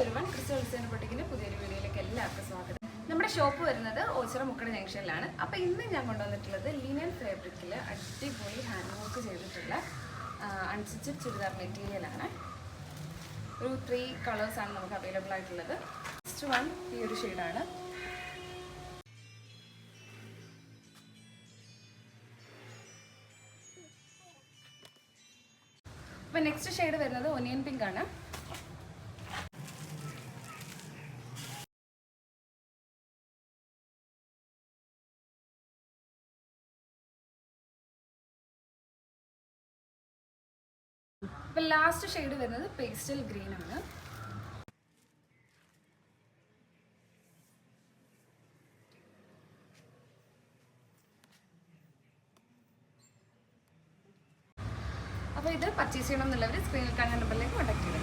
Everyone, crystal design ബൊട്ടിക്കിന്റെ പുതിയൊരു വീഡിയോയിലേക്ക് എല്ലാവർക്കും സ്വാഗതം. നമ്മുടെ ഷോപ്പ് വരുന്നത് ഓച്ചിറ മുക്കട ജംഗ്ഷനിലാണ്. അപ്പോൾ ഇന്ന് ഞാൻ കൊണ്ടുവന്നിട്ടുള്ളത് ലിനൻ ഫാബ്രിക്കിൽ അടിപൊളി ഹാൻഡ് വർക്ക് ചെയ്തിട്ടുള്ള അൺസ്റ്റിച്ചഡ് ചുരിദാർ മെറ്റീരിയലാണ്. ഒരു 3 കളേഴ്സാണ് നമുക്ക് അവൈലബിൾ ആയിട്ടുള്ളത്. ഫസ്റ്റ് വൺ ഈ ഒരു ഷെയ്ഡാണ്. അപ്പോൾ നെക്സ്റ്റ് ഷെയ്ഡ് വരുന്നത് ഒനിയൻ പിങ്ക് ആണ്. അപ്പോൾ ലാസ്റ്റ് ഷെയ്ഡ് വരുന്നത് പേസ്റ്റൽ ഗ്രീൻ ആണ്. അപ്പോൾ ഇത് പർച്ചേസ് ചെയ്യണം എന്നുള്ളവർ സ്ക്രീനിൽ കാണുന്ന നമ്പറിലേക്ക് കോൺടാക്ട് ചെയ്യുക.